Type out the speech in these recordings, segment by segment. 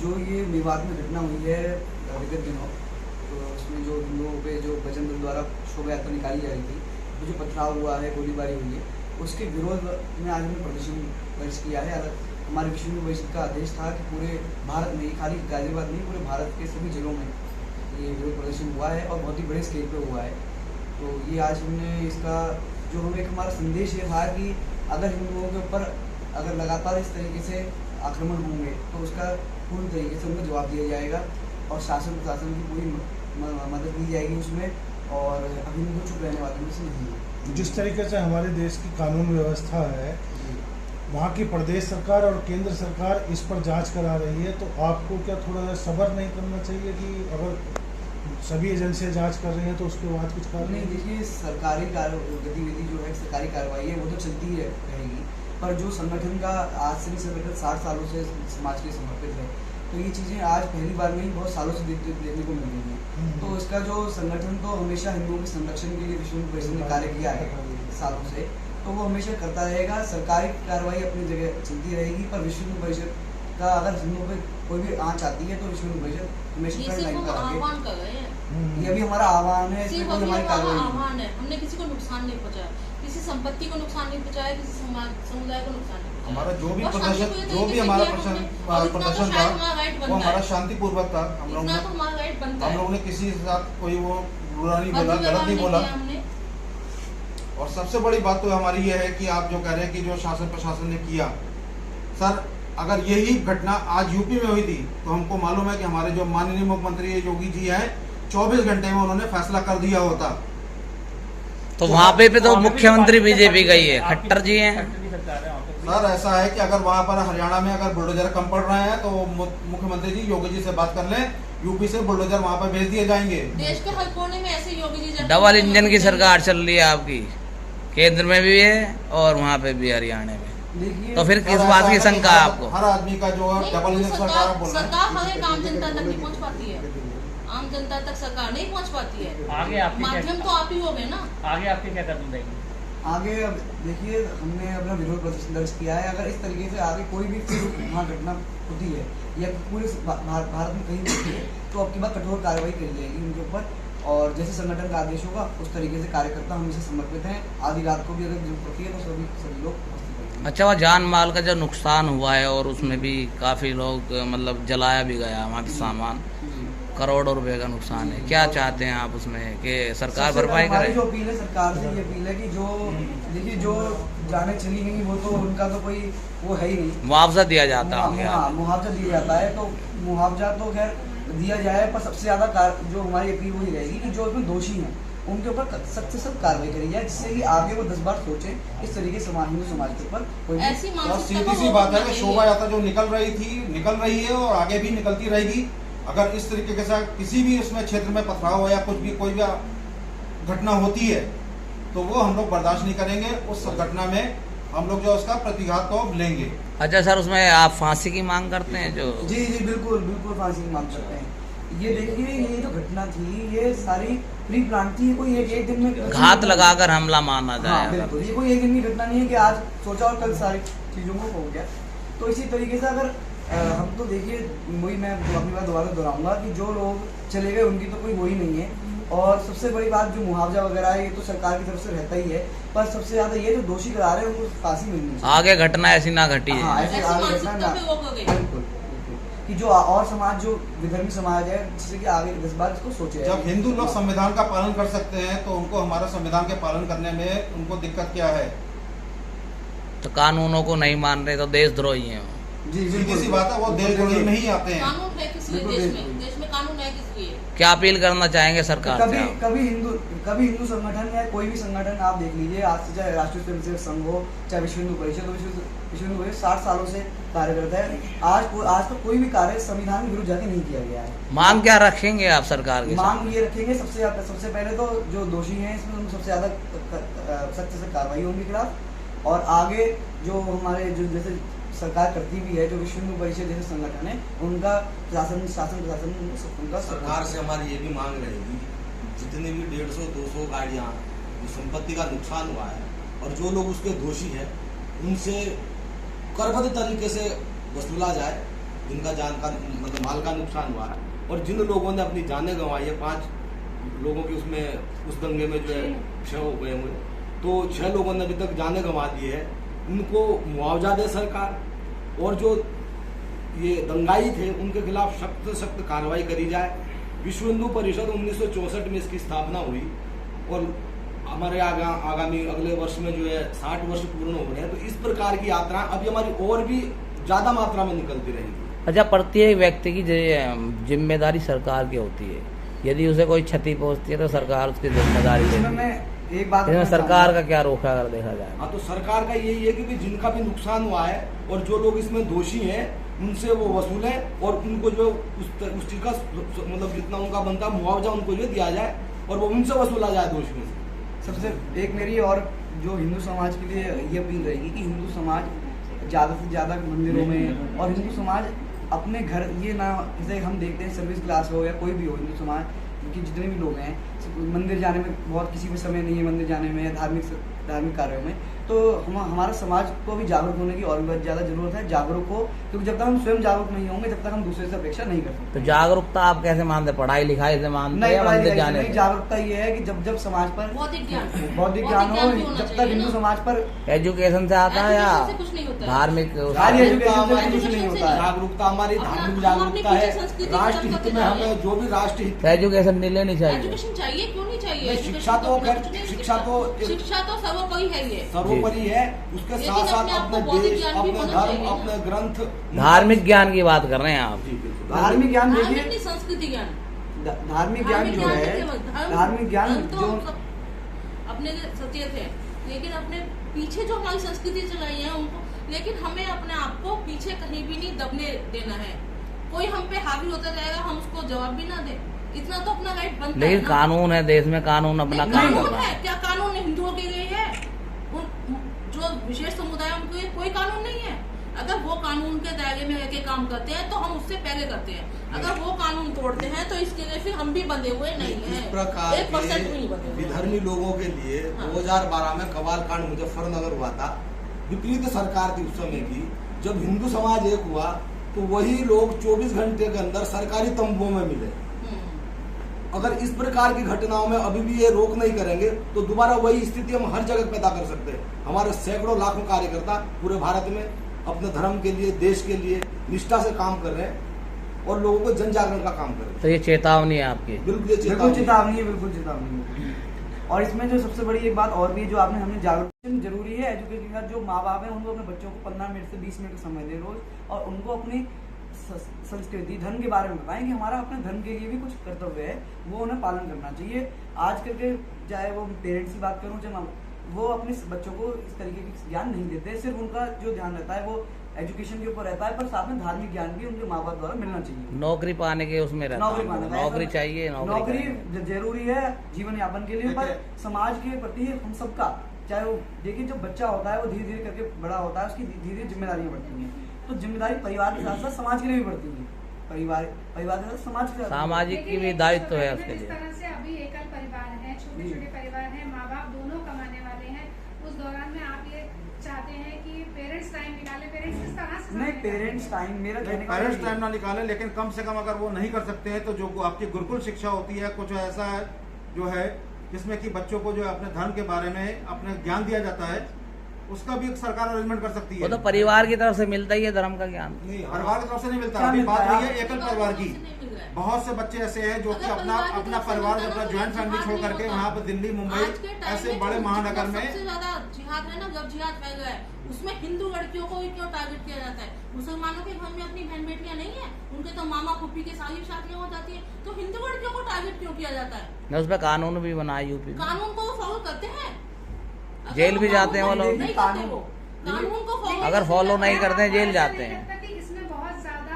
जो ये मेवात में घटना हुई है विगत दिनों, तो उसमें जो हम लोगों पे जो बजरंग दल द्वारा शोभा यात्रा निकाली जा रही थी, तो जो पथराव हुआ है, गोलीबारी हुई है, उसके विरोध में आज हमने प्रदर्शन दर्ज किया है। हमारे विश्व हिंदू परिषद का आदेश था कि पूरे भारत में, खाली गाजियाबाद नहीं, पूरे भारत के सभी जिलों में ये विरोध प्रदर्शन हुआ है और बहुत ही बड़े स्केल पे हुआ है। तो ये आज हमने इसका जो हमें एक हमारा संदेश ये था कि अगर हिंदुओं के ऊपर अगर लगातार इस तरीके से आक्रमण होंगे तो उसका पूर्ण तरीके से उनको जवाब दिया जाएगा और शासन प्रशासन की पूरी मदद दी जाएगी उसमें, और अभी उनको चुप रहने वाले में से नहीं है। जिस तरीके से हमारे देश की कानून व्यवस्था है, वहाँ की प्रदेश सरकार और केंद्र सरकार इस पर जांच करा रही है, तो आपको क्या थोड़ा सा सब्र नहीं करना चाहिए कि अगर सभी एजेंसियां जांच कर रही हैं तो उसके बाद कुछ कार्य नहीं? देखिए, सरकारी गतिविधि जो है, सरकारी कार्रवाई है, वो तो चलती ही रहेगी, पर जो संगठन का आज से नहीं, संगठन 60 सालों से समाज के समर्पित है, तो ये चीज़ें आज पहली बार नहीं, बहुत सालों से देखने को मिल रही हैं। तो इसका जो संगठन तो हमेशा हिंदुओं के संरक्षण के लिए विश्व हिंदू परिषद ने कार्य किया है सालों से, तो वो हमेशा करता रहेगा। सरकारी कार्रवाई अपनी जगह चलती रहेगी, पर विश्व हिंदू परिषद का अगर हिंदुओं पे कोई भी आँच आती है तो विश्व हिंदू परिषद हमेशा फ्रंट लाइन पर आगे, ये भी हमारा आह्वान है, इसमें कोई हमारी कार्रवाई आह्वान है। हमने किसी को नुकसान नहीं पहुंचाया, किसी संपत्ति को नुकसान नहीं पहुंचाया, किसी समुदाय को नुकसान नहीं पहुंचाया। हमारा जो भी हमारा प्रदर्शन था वो हमारा शांतिपूर्वक था। हम लोगों ने किसी के साथ कोई वो बुरा नहीं बोला, गलत नहीं बोला। और सबसे बड़ी बात तो हमारी ये है कि आप जो कह रहे हैं कि जो शासन प्रशासन ने किया, सर अगर यही घटना आज यूपी में हुई थी तो हमको मालूम है कि हमारे जो माननीय मुख्यमंत्री योगी जी हैं 24 घंटे में उन्होंने फैसला कर दिया होता। तो वहाँ पे तो मुख्यमंत्री बीजेपी गई है, खट्टर जी हैं। सर ऐसा है कि अगर वहाँ पर हरियाणा में अगर बुलडोजर कम पड़ रहे हैं तो मुख्यमंत्री जी योगी जी से बात कर लें, यूपी से बुलडोजर वहाँ पर भेज दिए जाएंगे। देश के हर कोने में ऐसे योगी जी डबल इंजन की सरकार चल रही है आपकी, केंद्र में भी है और वहाँ पे भी हरियाणा में। तो फिर किस बात की शंका है आपको? हर आदमी का जो डबल इंजन सरकार बोल रहे हैं, सरकार हर एक आम जनता तक नहीं पहुँच पाती है, आम जनता तक सरकार नहीं पहुँच पाती है। आगे आपके माध्यम तो आप ही हो गए ना। आगे आपके क्या कदम रहेंगे? आगे अब देखिए, हमने अपना विरोध प्रदर्शन दर्ज किया है। अगर इस तरीके से आगे कोई भी वहाँ घटना होती है या पूरे भारत में कहीं भी होती है तो अब की बात कठोर कार्रवाई करी जाएगी उनके ऊपर, और जैसे संगठन का आदेश होगा उस तरीके से कार्यकर्ता हमेशा समर्पित हैं। आधी रात को भी अगर जरूरत पड़ती है तो सभी लोग। अच्छा, वह जान माल का जो नुकसान हुआ है और उसमें भी काफ़ी लोग मतलब जलाया भी गया वहाँ के सामान, करोड़ों रुपए का नुकसान है। क्या चाहते हैं आप उसमें कि सरकार भरपाई करे? जो अपील है सरकार से, ये अपील है कि जो देखिए जो जाने चली गई वो तो उनका तो कोई वो है ही नहीं, मुआवजा दिया जाता है। हाँ, मुआवजा दिया जाता है, तो मुआवजा तो खैर दिया जाए, पर सबसे ज़्यादा जो हमारी अपील वही रहेगी कि जो उसमें दोषी हैं उनके ऊपर सख्त से सख्त कार्रवाई करी जाए, जिससे कि आगे वो 10 बार सोचें इस तरीके से हिंदू समाज के ऊपर कोई सीधी सी बात है कि शोभा यात्रा जो निकल रही है और आगे भी निकलती रहेगी। अगर इस तरीके के साथ किसी भी उसमें क्षेत्र में पथराव हो या कुछ भी कोई भी घटना होती है तो वो हम लोग बर्दाश्त नहीं करेंगे। उस घटना में हम लोग जो उसका प्रतिघात तो लेंगे। अच्छा सर, उसमें आप फांसी की मांग करते हैं? जो जी बिल्कुल फांसी की मांग करते हैं। ये देखिए, ये जो घटना थी ये सारी प्री प्लान थी, कोई एक दिन में घात लगाकर हमला माना जाए। हाँ, बिल्कुल, ये कोई एक दिन की घटना नहीं है कि आज सोचा और कल सारी चीज़ों को हो गया। तो इसी तरीके से अगर हम तो देखिए, वही मैं अपनी बात दोबारा दोहराऊंगा कि जो लोग चले गए उनकी तो कोई वही नहीं है। और सबसे बड़ी बात जो मुआवजा वगैरह है ये तो सरकार की तरफ से रहता ही है, पर सबसे ज़्यादा ये जो दोषी करा रहे हैं उनको फांसी मिलनी चाहिए। आगे घटना ऐसी ना घटी है। हाँ, ऐसी आगे घटना ना, बिल्कुल कि जो और समाज जो विधर्मी समाज है जिससे कि आगे 10 बार इसको सोचे। जब हिंदू लोग संविधान का पालन कर सकते हैं तो उनको हमारा संविधान के पालन करने में उनको दिक्कत क्या है? तो कानूनों को नहीं मान रहे तो देशद्रोही हैं। जी सीधी सी बात है, वो देशद्रोही में ही आते हैं। कानून है किस लिए देश में कानून है किस लिए? क्या अपील करना चाहेंगे सरकार से? कभी हिंदू संगठन या कोई भी संगठन आप देख लीजिए, आज से चाहे राष्ट्रीय स्वयंसेवक संघ हो चाहे विश्व हिंदू परिषद हो, विश्व हिंदू परिषद 60 सालों से कार्य करता है। आज तो कोई भी कार्य संविधान के विरुद्ध जाके नहीं किया गया है। मांग क्या रखेंगे आप सरकार की? मांग ये रखेंगे, सबसे पहले तो जो दोषी हैं इसमें सबसे ज्यादा सख्त से कार्रवाई होने के खिलाफ, और आगे जो हमारे जो जैसे सरकार करती भी है, जो विश्व हिंदू परिषद जैसे संगठन है उनका शासन उनका सरकार से हमारी ये भी मांग रहेगी, जितने भी 150-200 गाड़ियाँ जो संपत्ति का नुकसान हुआ है और जो लोग उसके दोषी हैं उनसे करबद्ध तरीके से वसूला जाए जिनका जान का मतलब माल का नुकसान हुआ है, और जिन लोगों ने अपनी जानें गंवाई है, 5 लोगों की उसमें उस दंगे में जो है 6 हो गए हुए, तो 6 लोगों ने अभी तक जानें गंवा दी है। उनको मुआवजा दे सरकार, और जो ये दंगाई थे उनके खिलाफ सख्त से सख्त कार्रवाई करी जाए। विश्व हिंदू परिषद 1964 में इसकी स्थापना हुई, और हमारे आगामी अगले वर्ष में जो है 60 वर्ष पूर्ण हो रहे हैं। तो इस प्रकार की यात्रा अभी हमारी और भी ज्यादा मात्रा में निकलती रहेगी। अच्छा, प्रत्येक व्यक्ति की जिम्मेदारी सरकार की होती है, यदि उसे कोई क्षति पहुंचती है तो सरकार उसकी जिम्मेदारी लेती है। मैं एक बात इसमें सरकार का क्या रोका अगर देखा जाए? हाँ, तो सरकार का यही है कि भी जिनका भी नुकसान हुआ है और जो लोग इसमें दोषी हैं उनसे वो वसूलें, और उनको जो उस चीज का मतलब जितना उनका बनता मुआवजा उनको जो दिया जाए, और वो उनसे वसूला जाए दोषियों से। सबसे एक मेरी और जो हिंदू समाज के लिए ये अपील रहेगी कि हिंदू समाज ज़्यादा से ज़्यादा मंदिरों में, और हिंदू समाज अपने घर, ये ना जैसे हम देखते हैं सर्विस क्लास हो या कोई भी हो, हिंदू समाज कि जितने भी लोग हैं मंदिर जाने में बहुत किसी को समय नहीं है मंदिर जाने में, धार्मिक कार्यों में, तो हमारा समाज को भी जागरूक होने की और भी ज़्यादा जरूरत है। जागरूक हो, क्योंकि जब तक हम स्वयं जागरूक नहीं होंगे तब तक हम दूसरे से अपेक्षा नहीं कर सकते। तो जागरूकता आप कैसे मानते, पढ़ाई लिखाई से मानते हैं या मंदिर जाने से? जागरूकता ये है कि जब समाज पर बौद्धिक ज्ञान हो, जब तक हिंदू समाज पर एजुकेशन से आता है या कुछ नहीं होता है। धार्मिक? जागरूकता हमारी धार्मिक जागरूकता है, राष्ट्र हित में हमें जो भी राष्ट्र हित, एजुकेशन नहीं लेनी चाहिए? एजुकेशन चाहिए, क्यों नहीं चाहिए? शिक्षा तो सर्वोपरि है, ये सर्वोपरि है। उसके साथ साथ अपने देश, अपने धर्म, अपने ग्रंथ, धार्मिक ज्ञान की बात कर रहे हैं आप? धार्मिक ज्ञान देखिए, संस्कृति ज्ञान, धार्मिक ज्ञान जो है, धार्मिक ज्ञान जो अपने सचेत है, लेकिन अपने पीछे जो हमारी संस्कृति चलाई है उनको, लेकिन हमें अपने आप को पीछे कहीं भी नहीं दबने देना है। कोई हम पे हावी होता जाएगा, हम उसको जवाब भी ना दे, इतना तो अपना राइट बनता है। लेकिन कानून है देश में, कानून अपना काम कर रहा है। क्या कानून हिंदुओं के लिए है? जो विशेष समुदाय है उनके लिए कोई कानून नहीं है। अगर वो कानून के दायरे में रहकर काम करते हैं तो हम उससे पहले करते हैं, अगर वो कानून तोड़ते हैं तो इसके लिए फिर हम भी बंधे हुए नहीं हैं। इस प्रकार 1% भी नहीं बंधे हुए। विधर्मी लोगों के लिए 2012 में कबाल कांड मुजफ्फरनगर हुआ था। विपरीत सरकार थी उस समय की। जब हिंदू समाज एक हुआ तो वही लोग 24 घंटे के अंदर सरकारी तंबुओं में मिले। अगर इस प्रकार की घटनाओं में अभी भी ये रोक नहीं करेंगे तो दोबारा वही स्थिति हम हर जगह पैदा कर सकते हैं। हमारे सैकड़ों लाखों कार्यकर्ता पूरे भारत में अपने धर्म के लिए, देश के लिए निष्ठा से काम कर रहे हैं और लोगों को जन जागरण का काम कर रहे हैं। तो ये चेतावनी है आपकी? बिल्कुल चेतावनी है, बिल्कुल चेतावनी है। और इसमें जो सबसे बड़ी एक बात और भी जो आपने हमने जागरूक जरूरी है एजुकेशन का। जो माँ बाप है उनको अपने बच्चों को 15 मिनट से 20 मिनट का समय दें रोज, और उनको अपनी संस्कृति, धर्म के बारे में बताएं कि हमारा अपने धर्म के लिए भी कुछ कर्तव्य है, वो उन्हें पालन करना चाहिए। आजकल के चाहे वो पेरेंट्स की बात करूं चाहे वो अपने बच्चों को इस तरीके की ज्ञान नहीं देते। सिर्फ उनका जो ध्यान रहता है वो एजुकेशन के ऊपर रहता है, पर साथ में धार्मिक ज्ञान भी उनके माँ बाप द्वारा मिलना चाहिए। नौकरी पाने के उसमें रहता है, नौकरी चाहिए, नौकरी जरूरी है जीवन यापन के लिए, पर समाज के प्रति हम सबका, चाहे वो देखिए जो बच्चा होता है वो धीरे धीरे करके बड़ा होता है, उसकी धीरे धीरे जिम्मेदारियां बढ़ती हैं। तो जिम्मेदारी परिवार के साथ साथ समाज के लिए भी बढ़ती है, परिवार के साथ समाज के साथ सामाजिक की भी दायित्व है उसके लिए। जिस तरह से अभी एकल परिवार है, छोटे छोटे परिवार हैं, माँ बाप दोनों कमाने वाले हैं, उस दौरान में आप ये चाहते हैं कि पेरेंट्स टाइम निकाले। पेरेंट्स किस तरह से? नहीं, पेरेंट्स टाइम मेरा पेरेंट्स टाइम ना निकाले, लेकिन कम से कम अगर वो नहीं कर सकते हैं तो जो आपकी गुरुकुल शिक्षा होती है, कुछ ऐसा है जो है जिसमें कि बच्चों को जो है अपने धर्म के बारे में अपने ज्ञान दिया जाता है, उसका भी सरकार अरेंजमेंट कर सकती है। वो तो परिवार की तरफ से मिलता ही है धर्म का ज्ञान। नहीं, परिवार की तरफ से नहीं मिलता। अभी बात हुई है एकल परिवार की। बहुत से बच्चे ऐसे हैं जो कि अपना परिवार, अपना ज्वाइंट फैमिली छोड़ करके वहाँ पर दिल्ली, मुंबई ऐसे बड़े महानगर में सबसे ज्यादा जिहाद है ना, जब जिहाद फैल गया है उसमें हिंदू लड़कियों को भी क्यों टारगेट किया जाता है? मुसलमानों के घर में अपनी बहन बेटियां नहीं है, उनके तो मामा फूफी के साथ शादियां हो जाती है, तो हिंदू लड़कियों को टारगेट क्यों किया जाता है? उस पर कानून भी बना है यूपी में। कानून को फॉलो करते हैं, जेल भी जाते हैं वो लोग। नहीं करते वो कानून को फॉलो, अगर फॉलो नहीं करते हैं जेल जाते हैं। इसमें बहुत ज्यादा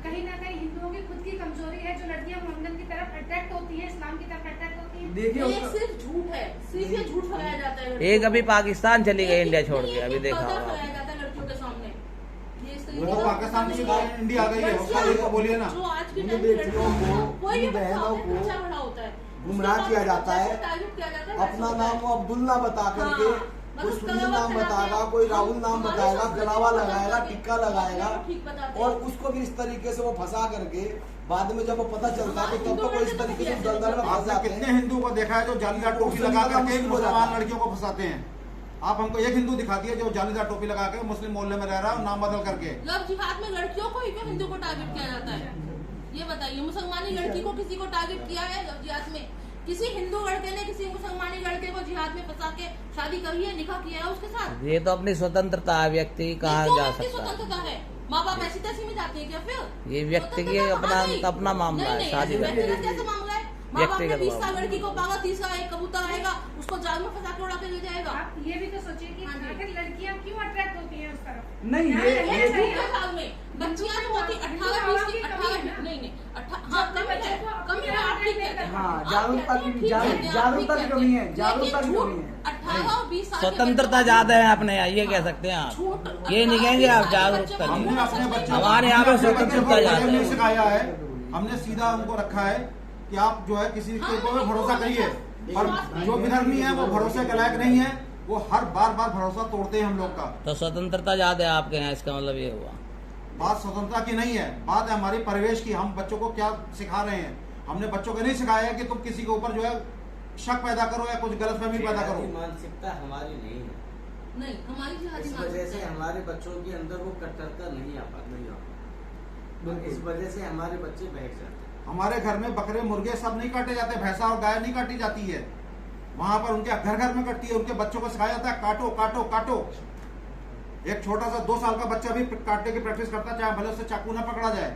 कहीं ना कहीं हिंदुओं की खुद की कमजोरी है, जो लड़कियां मुहम्मद की तरफ अट्रैक्ट होती है, इस्लाम की तरफ अट्रैक्ट होती है। देखिए सिर्फ झूठ है, सिर्फ ये झूठ फैलाया जाता है। एक अभी पाकिस्तान चली गई इंडिया छोड़ के, अभी देखा होगा। फैलाया जाता है लड़कियों के सामने। वो तो पाकिस्तान से इंडिया आ गई है, उसका ये तो बोलिए ना। जो आज के उन टाइम बेटियों को, कोई भी उन बहनों को बच्चा बड़ा होता है, गुमराह किया जाता है, टारगेट किया जाता है। अपना नाम वो अब्दुल्ला बता करके कोई सुनील नाम बताएगा, कोई राहुल नाम बताएगा, गलावा लगाएगा, टिक्का लगाएगा, और उसको भी इस तरीके से वो फंसा करके बाद में जब वो पता चलता है तो तब तो कोई इस तरीके से दलदल में फंस आपने जाते कितने हैं। हिंदू को देखा है जो जालीदार टोपी लगा करके मुसलमान लड़कियों को फंसाते हैं? आप हमको एक हिंदू दिखा दिए जो जालीदार टोपी लगा के मुस्लिम मोहल्ले में रह रहा है और नाम बदल करके। लव जिहाद में लड़कियों को ही क्यों हिंदू को टारगेट किया जाता है? ये बताइए, मुसलमानी लड़की को किसी को टारगेट किया है लव जिहाद में? किसी हिंदू लड़के ने किसी मुसलमानी लड़के को जिहाद में फंसा के शादी करी है, निकाह किया है उसके साथ? ये तो अपनी स्वतंत्रता है, व्यक्ति कहाँ जा सकता है। स्वतंत्रता है, माँ बाप ऐसी तैसी में जाते हैं क्या फिर? ये व्यक्ति की अपना मामला है, शादी का कैसे मामला है? माँ बाप ने व्यक्तिगत 20 साल लड़की को पाला, 30 साल एक कबूतर आएगा उसको जाल में फंसा के उड़ा के ले जाएगा। आप ये भी तो सोचिए कि आखिर लड़कियां क्यों अट्रैक्ट होती हैं उस तरफ? नहीं, ये दूसरे साल में बच्चियां जो होती 18-20 की 18 नहीं हाँ कमी है, आप ठीक कहते हैं। हाँ, जागरूकता की जागरूकता की कमी है, जागरूकता की कमी है। 18 और 20 साल स्वतंत्रता ज्यादा है अपने यहाँ, ये कह सकते हैं आप। ये नहीं कहेंगे आप जागरूकता नहीं। हमने अपने बच्चे हमारे यहाँ पे स्वतंत्रता ज्यादा नहीं है। सिखाया है, हमने सीधा उनको रखा है कि आप जो है किसी के ऊपर भरोसा करिए, और जो विधर्मी है वो भरोसे के लायक नहीं है, वो हर बार भरोसा तोड़ते हैं हम लोग का। तो स्वतंत्रता ज्यादा है आपके यहाँ, इसका मतलब ये हुआ। बात स्वतंत्रता की नहीं है, बात है हमारी परिवेश की। हम बच्चों को क्या सिखा रहे हैं? हमने बच्चों को नहीं सिखाया है कि तुम किसी के ऊपर जो है शक पैदा करो या कुछ गलतफहमी पैदा करो। मानसिकता हमारी नहीं है, नहीं हमारी जिहादी इस वजह से हमारे बच्चों के अंदर वो कट्टरता नहीं आ पाती, इस वजह से हमारे बच्चे बहक जाते हैं। हमारे घर में बकरे मुर्गे सब नहीं काटे जाते, भैंसा और गाय नहीं काटी जाती है, वहां पर उनके घर में कटती है। उनके बच्चों को सिखाया जाता है काटो काटो काटो। एक छोटा सा 2 साल का बच्चा भी काटने की प्रैक्टिस करता है, चाहे भले उससे चाकू ना पकड़ा जाए।